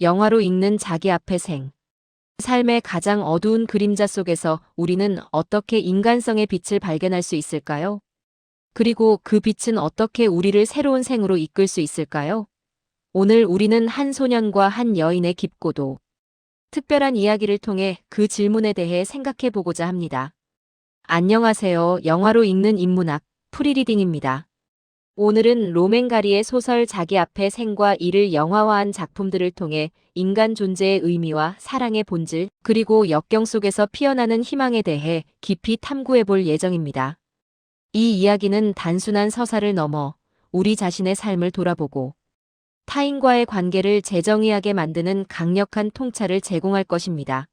영화로 읽는 자기 앞의 생. 삶의 가장 어두운 그림자 속에서 우리는 어떻게 인간성의 빛을 발견할 수 있을까요? 그리고 그 빛은 어떻게 우리를 새로운 생으로 이끌 수 있을까요? 오늘 우리는 한 소년과 한 여인의 깊고도 특별한 이야기를 통해 그 질문에 대해 생각해 보고자 합니다. 안녕하세요. 영화로 읽는 인문학 프리리딩입니다. 오늘은 로맨가리의 소설 자기 앞의 생과 이를 영화화한 작품들을 통해 인간 존재의 의미와 사랑의 본질, 그리고 역경 속에서 피어나는 희망에 대해 깊이 탐구해 볼 예정입니다. 이 이야기는 단순한 서사를 넘어 우리 자신의 삶을 돌아보고 타인과의 관계를 재정의하게 만드는 강력한 통찰을 제공할 것입니다.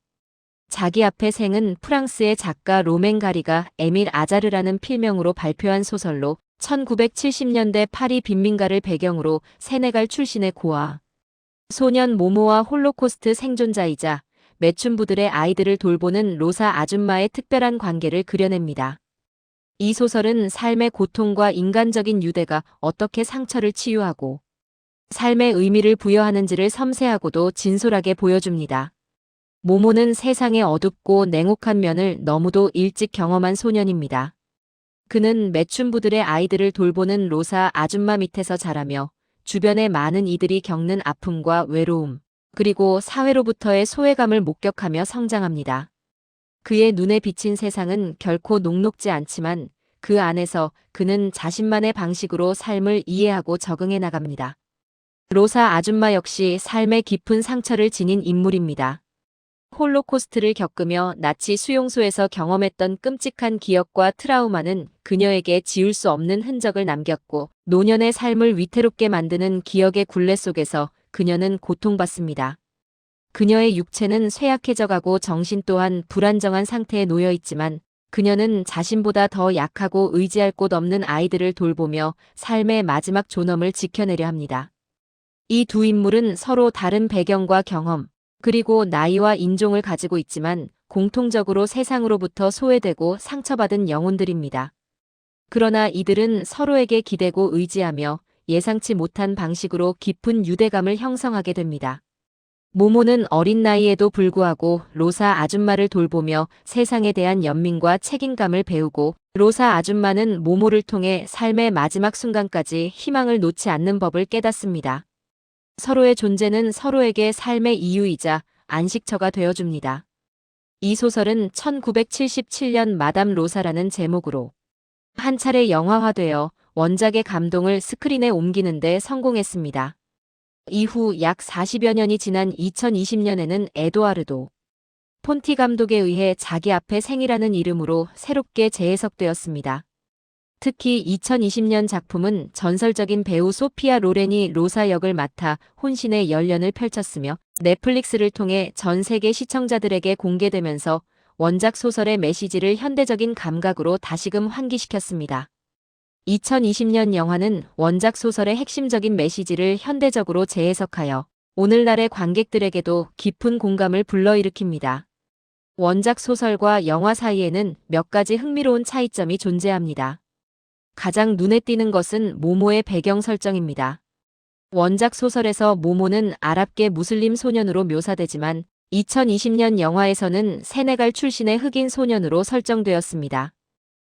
자기 앞의 생은 프랑스의 작가 로맨가리가 에밀 아자르라는 필명으로 발표한 소설로 1970년대 파리 빈민가를 배경으로 세네갈 출신의 고아 소년 모모와 홀로코스트 생존자이자 매춘부들의 아이들을 돌보는 로사 아줌마의 특별한 관계를 그려냅니다. 이 소설은 삶의 고통과 인간적인 유대가 어떻게 상처를 치유하고 삶의 의미를 부여하는지를 섬세하고도 진솔하게 보여줍니다. 모모는 세상의 어둡고 냉혹한 면을 너무도 일찍 경험한 소년입니다. 그는 매춘부들의 아이들을 돌보는 로사 아줌마 밑에서 자라며 주변의 많은 이들이 겪는 아픔과 외로움, 그리고 사회로부터의 소외감을 목격하며 성장합니다. 그의 눈에 비친 세상은 결코 녹록지 않지만 그 안에서 그는 자신만의 방식으로 삶을 이해하고 적응해 나갑니다. 로사 아줌마 역시 삶의 깊은 상처를 지닌 인물입니다. 홀로코스트를 겪으며 나치 수용소에서 경험했던 끔찍한 기억과 트라우마는 그녀에게 지울 수 없는 흔적을 남겼고 노년의 삶을 위태롭게 만드는 기억의 굴레 속에서 그녀는 고통받습니다. 그녀의 육체는 쇠약해져가고 정신 또한 불안정한 상태에 놓여 있지만 그녀는 자신보다 더 약하고 의지할 곳 없는 아이들을 돌보며 삶의 마지막 존엄을 지켜내려 합니다. 이 두 인물은 서로 다른 배경과 경험, 그리고 나이와 인종을 가지고 있지만 공통적으로 세상으로부터 소외되고 상처받은 영혼들입니다. 그러나 이들은 서로에게 기대고 의지하며 예상치 못한 방식으로 깊은 유대감을 형성하게 됩니다. 모모는 어린 나이에도 불구하고 로사 아줌마를 돌보며 세상에 대한 연민과 책임감을 배우고 로사 아줌마는 모모를 통해 삶의 마지막 순간까지 희망을 놓지 않는 법을 깨닫습니다. 서로의 존재는 서로에게 삶의 이유이자 안식처가 되어줍니다. 이 소설은 1977년 마담 로사라는 제목으로 한 차례 영화화되어 원작의 감동을 스크린에 옮기는 데 성공했습니다. 이후 약 40여 년이 지난 2020년에는 에도아르도 폰티 감독에 의해 자기 앞의 생이라는 이름으로 새롭게 재해석되었습니다. 특히 2020년 작품은 전설적인 배우 소피아 로렌이 로사 역을 맡아 혼신의 열연을 펼쳤으며 넷플릭스를 통해 전 세계 시청자들에게 공개되면서 원작 소설의 메시지를 현대적인 감각으로 다시금 환기시켰습니다. 2020년 영화는 원작 소설의 핵심적인 메시지를 현대적으로 재해석하여 오늘날의 관객들에게도 깊은 공감을 불러일으킵니다. 원작 소설과 영화 사이에는 몇 가지 흥미로운 차이점이 존재합니다. 가장 눈에 띄는 것은 모모의 배경 설정입니다. 원작 소설에서 모모는 아랍계 무슬림 소년으로 묘사되지만 2020년 영화에서는 세네갈 출신의 흑인 소년으로 설정되었습니다.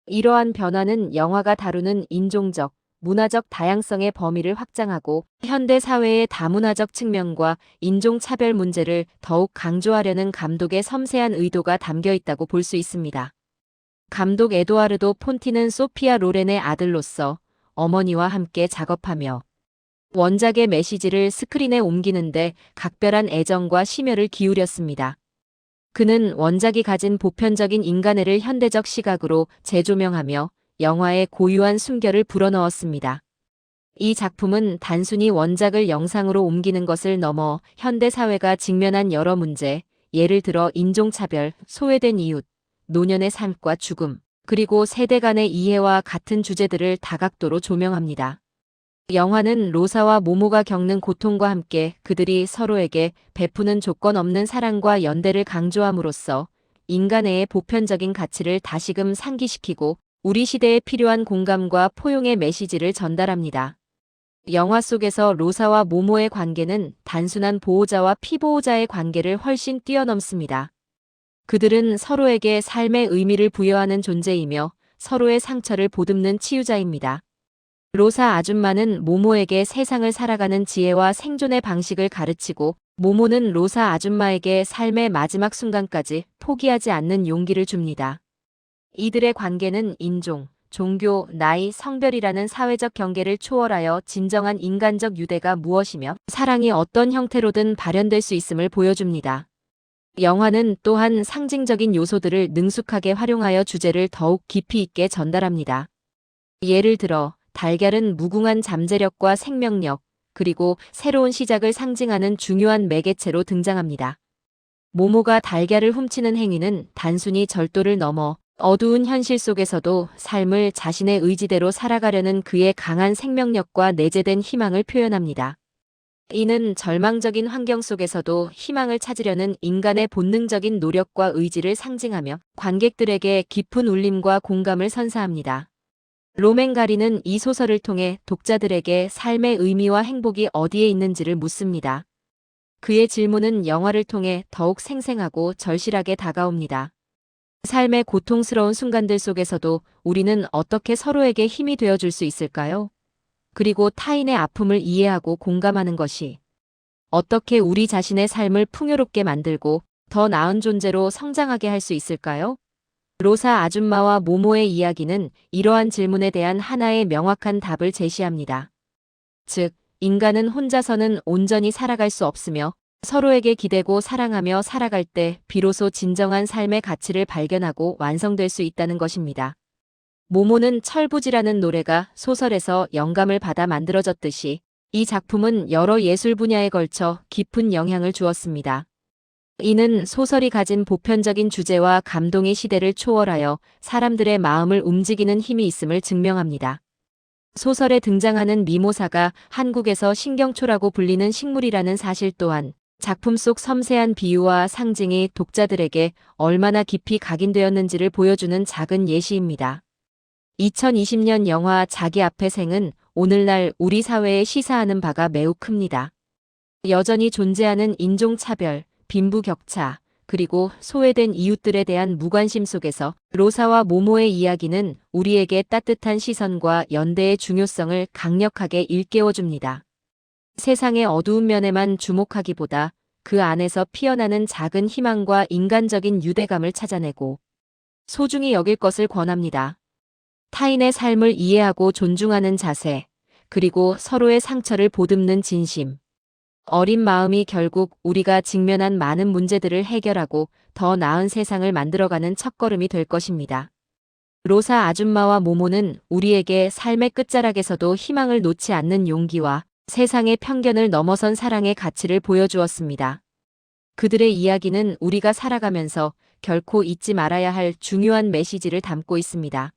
이러한 변화는 영화가 다루는 인종적, 문화적 다양성의 범위를 확장하고 현대 사회의 다문화적 측면과 인종차별 문제를 더욱 강조하려는 감독의 섬세한 의도가 담겨 있다고 볼 수 있습니다. 감독 에도아르도 폰티는 소피아 로렌의 아들로서 어머니와 함께 작업하며 원작의 메시지를 스크린에 옮기는데 각별한 애정과 심혈을 기울였습니다. 그는 원작이 가진 보편적인 인간애를 현대적 시각으로 재조명하며 영화의 고유한 숨결을 불어넣었습니다. 이 작품은 단순히 원작을 영상으로 옮기는 것을 넘어 현대 사회가 직면한 여러 문제, 예를 들어 인종차별, 소외된 이웃, 노년의 삶과 죽음, 그리고 세대 간의 이해와 같은 주제들을 다각도로 조명합니다. 영화는 로사와 모모가 겪는 고통과 함께 그들이 서로에게 베푸는 조건 없는 사랑과 연대를 강조함으로써 인간애의 보편적인 가치를 다시금 상기시키고 우리 시대에 필요한 공감과 포용의 메시지를 전달합니다. 영화 속에서 로사와 모모의 관계는 단순한 보호자와 피보호자의 관계를 훨씬 뛰어넘습니다. 그들은 서로에게 삶의 의미를 부여하는 존재이며 서로의 상처를 보듬는 치유자입니다. 로사 아줌마는 모모에게 세상을 살아가는 지혜와 생존의 방식을 가르치고, 모모는 로사 아줌마에게 삶의 마지막 순간까지 포기하지 않는 용기를 줍니다. 이들의 관계는 인종, 종교, 나이, 성별이라는 사회적 경계를 초월하여 진정한 인간적 유대가 무엇이며 사랑이 어떤 형태로든 발현될 수 있음을 보여줍니다. 영화는 또한 상징적인 요소들을 능숙하게 활용하여 주제를 더욱 깊이 있게 전달합니다. 예를 들어, 달걀은 무궁한 잠재력과 생명력, 그리고 새로운 시작을 상징하는 중요한 매개체로 등장합니다. 모모가 달걀을 훔치는 행위는 단순히 절도를 넘어 어두운 현실 속에서도 삶을 자신의 의지대로 살아가려는 그의 강한 생명력과 내재된 희망을 표현합니다. 이는 절망적인 환경 속에서도 희망을 찾으려는 인간의 본능적인 노력과 의지를 상징하며 관객들에게 깊은 울림과 공감을 선사합니다. 로맨가리는 이 소설을 통해 독자들에게 삶의 의미와 행복이 어디에 있는지를 묻습니다. 그의 질문은 영화를 통해 더욱 생생하고 절실하게 다가옵니다. 삶의 고통스러운 순간들 속에서도 우리는 어떻게 서로에게 힘이 되어줄 수 있을까요? 그리고 타인의 아픔을 이해하고 공감하는 것이 어떻게 우리 자신의 삶을 풍요롭게 만들고 더 나은 존재로 성장하게 할 수 있을까요? 로사 아줌마와 모모의 이야기는 이러한 질문에 대한 하나의 명확한 답을 제시합니다. 즉, 인간은 혼자서는 온전히 살아갈 수 없으며 서로에게 기대고 사랑하며 살아갈 때 비로소 진정한 삶의 가치를 발견하고 완성될 수 있다는 것입니다. 모모는 철부지라는 노래가 소설에서 영감을 받아 만들어졌듯이 이 작품은 여러 예술 분야에 걸쳐 깊은 영향을 주었습니다. 이는 소설이 가진 보편적인 주제와 감동의 시대를 초월하여 사람들의 마음을 움직이는 힘이 있음을 증명합니다. 소설에 등장하는 미모사가 한국에서 신경초라고 불리는 식물이라는 사실 또한 작품 속 섬세한 비유와 상징이 독자들에게 얼마나 깊이 각인되었는지를 보여주는 작은 예시입니다. 2020년 영화 자기 앞의 생은 오늘날 우리 사회에 시사하는 바가 매우 큽니다. 여전히 존재하는 인종차별, 빈부격차, 그리고 소외된 이웃들에 대한 무관심 속에서 로사와 모모의 이야기는 우리에게 따뜻한 시선과 연대의 중요성을 강력하게 일깨워줍니다. 세상의 어두운 면에만 주목하기보다 그 안에서 피어나는 작은 희망과 인간적인 유대감을 찾아내고 소중히 여길 것을 권합니다. 타인의 삶을 이해하고 존중하는 자세, 그리고 서로의 상처를 보듬는 진심. 어린 마음이 결국 우리가 직면한 많은 문제들을 해결하고 더 나은 세상을 만들어가는 첫걸음이 될 것입니다. 로사 아줌마와 모모는 우리에게 삶의 끝자락에서도 희망을 놓지 않는 용기와 세상의 편견을 넘어선 사랑의 가치를 보여주었습니다. 그들의 이야기는 우리가 살아가면서 결코 잊지 말아야 할 중요한 메시지를 담고 있습니다.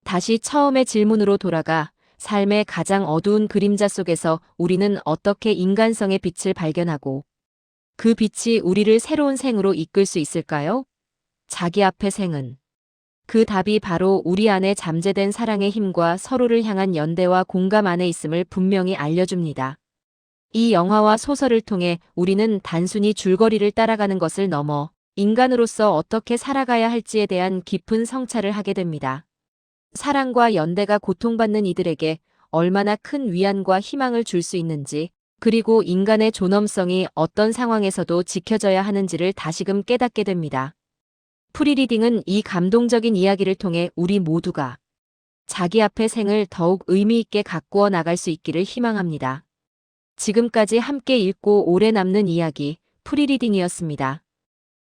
다시 처음의 질문으로 돌아가 삶의 가장 어두운 그림자 속에서 우리는 어떻게 인간성의 빛을 발견하고 그 빛이 우리를 새로운 생으로 이끌 수 있을까요? 자기 앞의 생은 그 답이 바로 우리 안에 잠재된 사랑의 힘과 서로를 향한 연대와 공감 안에 있음을 분명히 알려줍니다. 이 영화와 소설을 통해 우리는 단순히 줄거리를 따라가는 것을 넘어 인간으로서 어떻게 살아가야 할지에 대한 깊은 성찰을 하게 됩니다. 사랑과 연대가 고통받는 이들에게 얼마나 큰 위안과 희망을 줄 수 있는지, 그리고 인간의 존엄성이 어떤 상황에서도 지켜져야 하는지를 다시금 깨닫게 됩니다. 프리리딩은 이 감동적인 이야기를 통해 우리 모두가 자기 앞의 생을 더욱 의미 있게 가꾸어 나갈 수 있기를 희망합니다. 지금까지 함께 읽고 오래 남는 이야기, 프리리딩이었습니다.